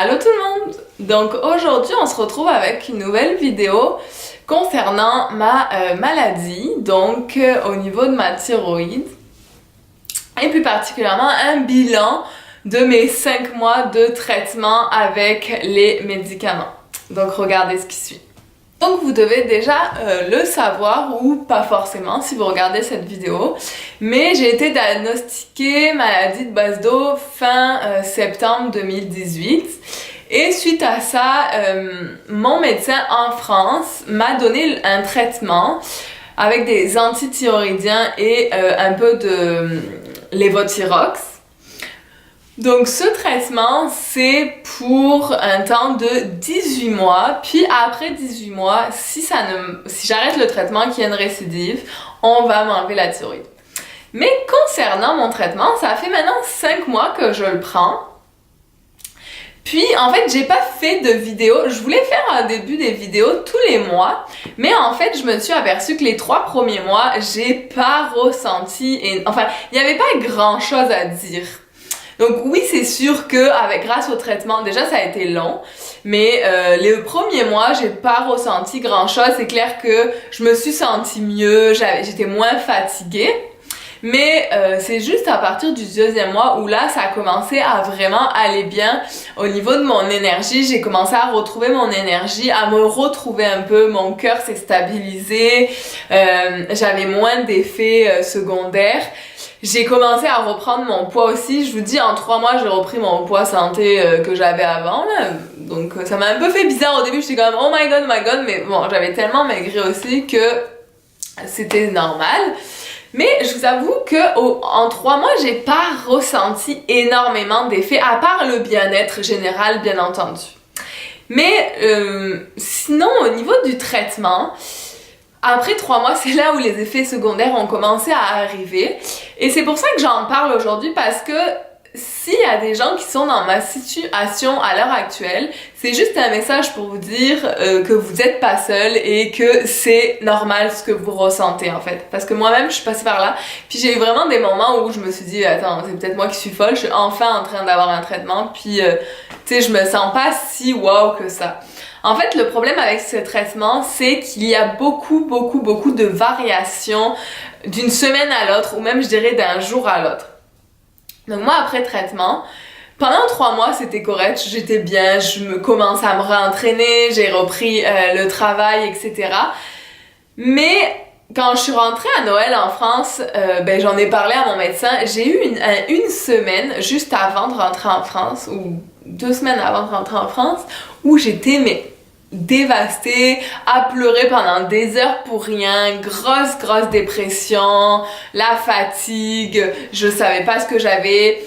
Allô tout le monde! Donc aujourd'hui on se retrouve avec une nouvelle vidéo concernant ma maladie, donc au niveau de ma thyroïde et plus particulièrement un bilan de mes 5 mois de traitement avec les médicaments. Donc regardez ce qui suit. Donc vous devez déjà le savoir ou pas forcément si vous regardez cette vidéo, mais j'ai été diagnostiquée maladie de base d'eau fin septembre 2018 et suite à ça, mon médecin en France m'a donné un traitement avec des antithyroïdiens et un peu de lévothyrox. Donc ce traitement, c'est pour un temps de 18 mois, puis après 18 mois, si j'arrête le traitement, qu'il y a une récidive, on va m'enlever la thyroïde. Mais concernant mon traitement, ça fait maintenant 5 mois que je le prends. Puis en fait, j'ai pas fait de vidéo. Je voulais faire au début des vidéos tous les mois, mais en fait, je me suis aperçue que les 3 premiers mois, j'ai pas ressenti, enfin, il y avait pas grand chose à dire. Donc oui, c'est sûr que grâce au traitement, déjà ça a été long, mais les premiers mois, j'ai pas ressenti grand chose. C'est clair que je me suis sentie mieux, j'étais moins fatiguée. Mais c'est juste à partir du 2e mois où là, ça a commencé à vraiment aller bien au niveau de mon énergie. J'ai commencé à retrouver mon énergie, à me retrouver un peu. Mon cœur s'est stabilisé, j'avais moins d'effets secondaires. J'ai commencé à reprendre mon poids aussi. Je vous dis, en 3 mois, j'ai repris mon poids santé que j'avais avant, là. Donc, ça m'a un peu fait bizarre au début. J'étais comme, oh my god, mais bon, j'avais tellement maigri aussi que c'était normal. Mais je vous avoue que en 3 mois, j'ai pas ressenti énormément d'effets, à part le bien-être général, bien entendu. Mais sinon, au niveau du traitement, après 3 mois, c'est là où les effets secondaires ont commencé à arriver. Et c'est pour ça que j'en parle aujourd'hui, parce que s'il y a des gens qui sont dans ma situation à l'heure actuelle, c'est juste un message pour vous dire que vous n'êtes pas seul et que c'est normal ce que vous ressentez en fait. Parce que moi-même, je suis passée par là, puis j'ai eu vraiment des moments où je me suis dit, attends, c'est peut-être moi qui suis folle, je suis enfin en train d'avoir un traitement, puis tu sais, je me sens pas si wow que ça. En fait, le problème avec ce traitement, c'est qu'il y a beaucoup de variations d'une semaine à l'autre, ou même je dirais d'un jour à l'autre. Donc moi, après traitement, pendant 3 mois, c'était correct, j'étais bien, commence à me réentraîner, j'ai repris le travail, etc. Mais quand je suis rentrée à Noël en France, j'en ai parlé à mon médecin, j'ai eu une semaine juste avant de rentrer en France, ou 2 semaines avant de rentrer en France, où j'étais dévastée, à pleurer pendant des heures pour rien, grosse dépression, la fatigue, je savais pas ce que j'avais,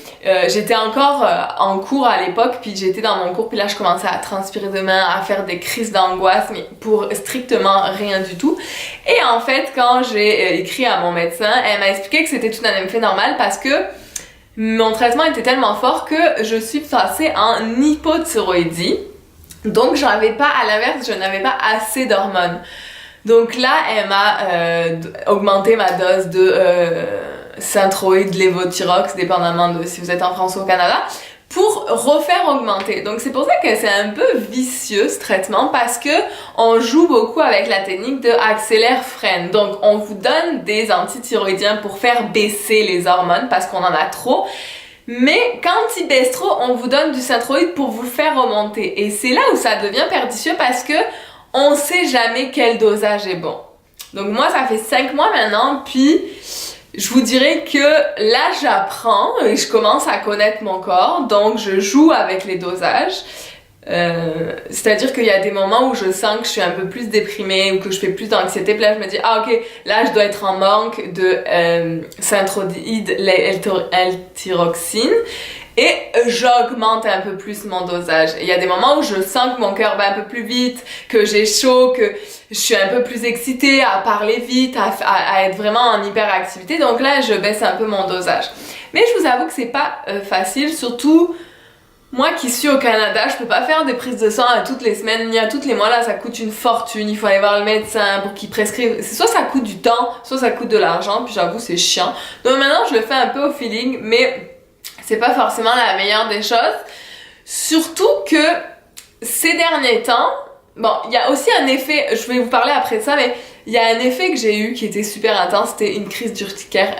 j'étais encore en cours à l'époque, puis j'étais dans mon cours, puis là je commençais à transpirer de main, à faire des crises d'angoisse, mais pour strictement rien du tout. Et en fait, quand j'ai écrit à mon médecin, elle m'a expliqué que c'était tout un effet normal parce que mon traitement était tellement fort que je suis passée en hypothyroïdie. Donc j'avais pas, à l'inverse, je n'avais pas assez d'hormones. Donc là, elle m'a augmenté ma dose de synthroïde, lévothyrox, dépendamment de si vous êtes en France ou au Canada, pour refaire augmenter. Donc c'est pour ça que c'est un peu vicieux ce traitement, parce que on joue beaucoup avec la technique de accélère-freine. Donc on vous donne des antithyroïdiens pour faire baisser les hormones parce qu'on en a trop. Mais quand il baisse trop, on vous donne du synthroïde pour vous faire remonter. Et c'est là où ça devient pernicieux parce que on sait jamais quel dosage est bon. Donc moi, ça fait 5 mois maintenant, puis je vous dirais que là, j'apprends et je commence à connaître mon corps. Donc je joue avec les dosages. C'est-à-dire qu'il y a des moments où je sens que je suis un peu plus déprimée ou que je fais plus d'anxiété, puis là je me dis ah ok, là je dois être en manque de synthroïde, L-thyroxine, et j'augmente un peu plus mon dosage. Et il y a des moments où je sens que mon cœur bat un peu plus vite, que j'ai chaud, que je suis un peu plus excitée à parler vite, à être vraiment en hyperactivité, donc là je baisse un peu mon dosage. Mais je vous avoue que c'est pas facile, surtout moi qui suis au Canada, je peux pas faire des prises de sang à toutes les semaines ni à toutes les mois, là ça coûte une fortune, il faut aller voir le médecin pour qu'il prescrive, soit ça coûte du temps, soit ça coûte de l'argent, puis j'avoue c'est chiant. Donc maintenant je le fais un peu au feeling, mais c'est pas forcément la meilleure des choses. Surtout que ces derniers temps, bon, il y a aussi un effet, je vais vous parler après de ça, mais il y a un effet que j'ai eu qui était super intense, c'était une crise d'urticaire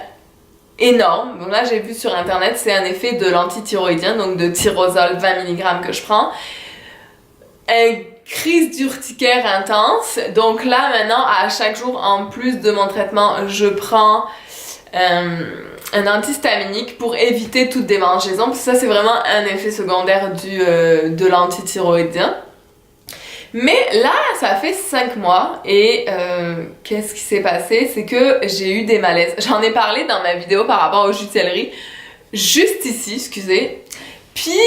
énorme. Donc là, j'ai vu sur internet, c'est un effet de l'antithyroïdien, donc de tyrosol 20 mg que je prends. Une crise d'urticaire intense. Donc là, maintenant, à chaque jour, en plus de mon traitement, je prends un antihistaminique pour éviter toute démangeaison. Parce que ça, c'est vraiment un effet secondaire de l'antithyroïdien. Mais là, ça fait 5 mois et qu'est-ce qui s'est passé? C'est que j'ai eu des malaises. J'en ai parlé dans ma vidéo par rapport au jus de céleri, juste ici, excusez. Puis,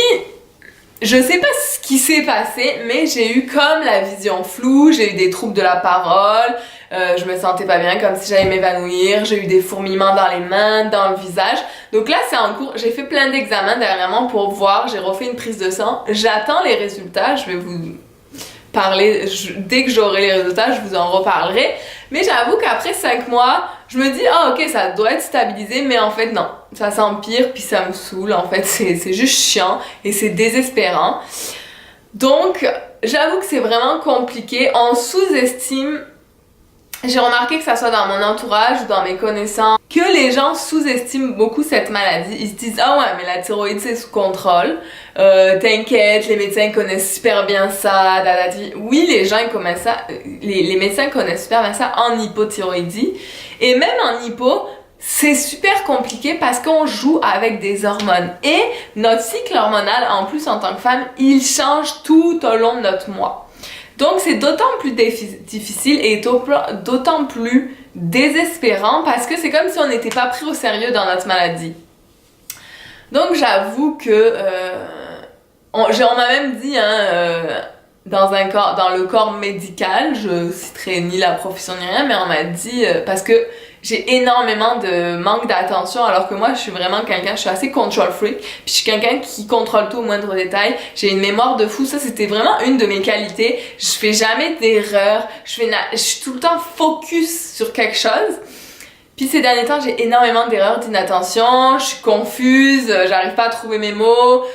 je sais pas ce qui s'est passé, mais j'ai eu comme la vision floue, j'ai eu des troubles de la parole, je me sentais pas bien, comme si j'allais m'évanouir, j'ai eu des fourmillements dans les mains, dans le visage. Donc là, c'est en cours. J'ai fait plein d'examens dernièrement pour voir, j'ai refait une prise de sang. J'attends les résultats, je vais vous parler, dès que j'aurai les résultats, je vous en reparlerai. Mais j'avoue qu'après 5 mois, je me dis, ah ok, ça doit être stabilisé, mais en fait non, ça s'empire, puis ça me saoule, en fait c'est juste chiant et c'est désespérant. Donc, j'avoue que c'est vraiment compliqué, on sous-estime. J'ai remarqué que ça soit dans mon entourage ou dans mes connaissances, que les gens sous-estiment beaucoup cette maladie. Ils se disent, ah ouais, mais la thyroïde c'est sous contrôle, t'inquiète, les médecins connaissent super bien ça, dadadi. Oui, les gens ils connaissent ça, les médecins connaissent super bien ça en hypothyroïdie. Et même en hypo, c'est super compliqué parce qu'on joue avec des hormones. Et notre cycle hormonal, en plus en tant que femme, il change tout au long de notre mois. Donc c'est d'autant plus difficile et d'autant plus désespérant parce que c'est comme si on n'était pas pris au sérieux dans notre maladie. Donc j'avoue que on m'a même dit dans le corps médical, je citerai ni la profession ni rien, mais on m'a dit parce que j'ai énormément de manque d'attention alors que moi je suis vraiment quelqu'un, je suis assez control freak, puis je suis quelqu'un qui contrôle tout au moindre détail, j'ai une mémoire de fou, ça c'était vraiment une de mes qualités, je fais jamais d'erreurs, je suis tout le temps focus sur quelque chose. Puis ces derniers temps j'ai énormément d'erreurs, d'inattention, je suis confuse, j'arrive pas à trouver mes mots,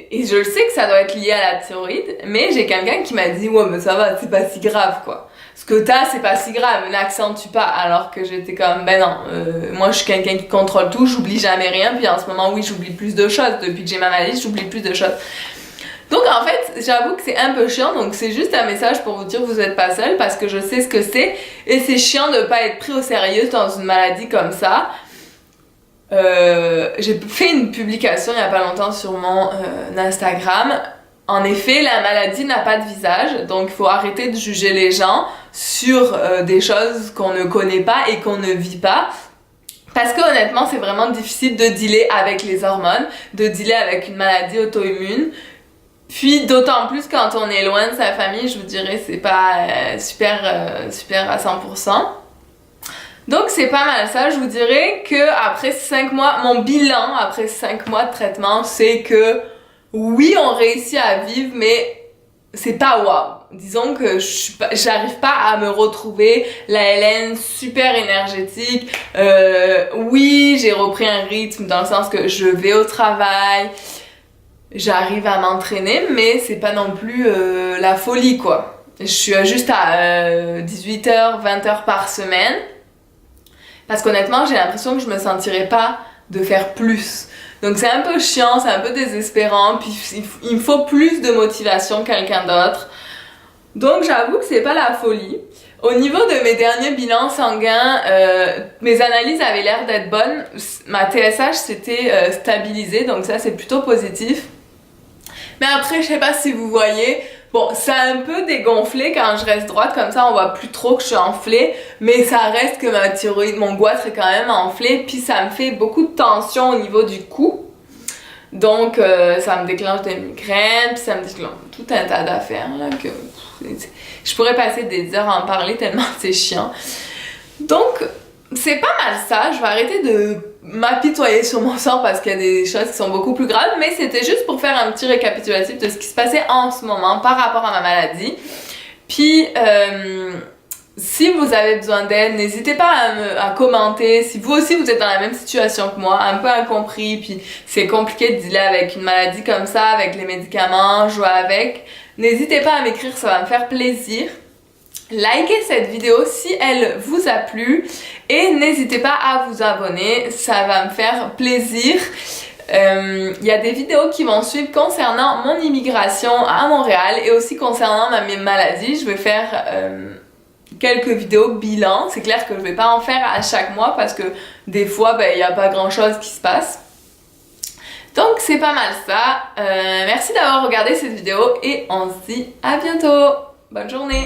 et je le sais que ça doit être lié à la thyroïde, mais j'ai quelqu'un qui m'a dit ouais mais ça va, c'est pas si grave quoi. Ce que t'as, c'est pas si grave, n'accentue pas. Alors que j'étais comme, ben non, moi je suis quelqu'un qui contrôle tout, j'oublie jamais rien. Puis en ce moment, oui, j'oublie plus de choses. Depuis que j'ai ma maladie, j'oublie plus de choses. Donc en fait, j'avoue que c'est un peu chiant. Donc c'est juste un message pour vous dire que vous êtes pas seul parce que je sais ce que c'est. Et c'est chiant de pas être pris au sérieux dans une maladie comme ça. J'ai fait une publication il y a pas longtemps sur mon Instagram. En effet, la maladie n'a pas de visage, donc il faut arrêter de juger les gens sur des choses qu'on ne connaît pas et qu'on ne vit pas. Parce que honnêtement, c'est vraiment difficile de dealer avec les hormones, de dealer avec une maladie auto-immune. Puis d'autant plus quand on est loin de sa famille, je vous dirais, c'est pas super à 100%. Donc c'est pas mal ça, je vous dirais que après 5 mois, mon bilan après 5 mois de traitement, c'est que oui, on réussit à vivre, mais c'est pas wow. Disons que j'arrive pas à me retrouver la Hélène super énergétique. Oui, j'ai repris un rythme dans le sens que je vais au travail, j'arrive à m'entraîner, mais c'est pas non plus la folie quoi. Je suis juste à 18h, 20h par semaine. Parce qu'honnêtement, j'ai l'impression que je me sentirais pas de faire plus. Donc c'est un peu chiant, c'est un peu désespérant, puis il me faut plus de motivation que quelqu'un d'autre. Donc j'avoue que c'est pas la folie. Au niveau de mes derniers bilans sanguins, mes analyses avaient l'air d'être bonnes. Ma TSH s'était stabilisée, donc ça c'est plutôt positif. Mais après, je sais pas si vous voyez, bon, ça a un peu dégonflé quand je reste droite, comme ça on voit plus trop que je suis enflée, mais ça reste que ma thyroïde, mon goitre est quand même enflé, puis ça me fait beaucoup de tension au niveau du cou. Donc ça me déclenche des migraines, puis ça me déclenche tout un tas d'affaires là que je pourrais passer des heures à en parler tellement c'est chiant. Donc c'est pas mal ça, je vais arrêter de m'apitoyer sur mon sort parce qu'il y a des choses qui sont beaucoup plus graves, mais c'était juste pour faire un petit récapitulatif de ce qui se passait en ce moment par rapport à ma maladie. Puis Si vous avez besoin d'aide, n'hésitez pas à commenter. Si vous aussi vous êtes dans la même situation que moi, un peu incompris, puis c'est compliqué de dealer avec une maladie comme ça, avec les médicaments, jouer avec, n'hésitez pas à m'écrire, ça va me faire plaisir. Likez cette vidéo si elle vous a plu et n'hésitez pas à vous abonner, ça va me faire plaisir. Il y a des vidéos qui vont suivre concernant mon immigration à Montréal et aussi concernant ma maladie. Je vais faire quelques vidéos bilan. C'est clair que je vais pas en faire à chaque mois parce que des fois ben il y a pas grand chose qui se passe. Donc c'est pas mal ça. Merci d'avoir regardé cette vidéo et on se dit à bientôt. Bonne journée.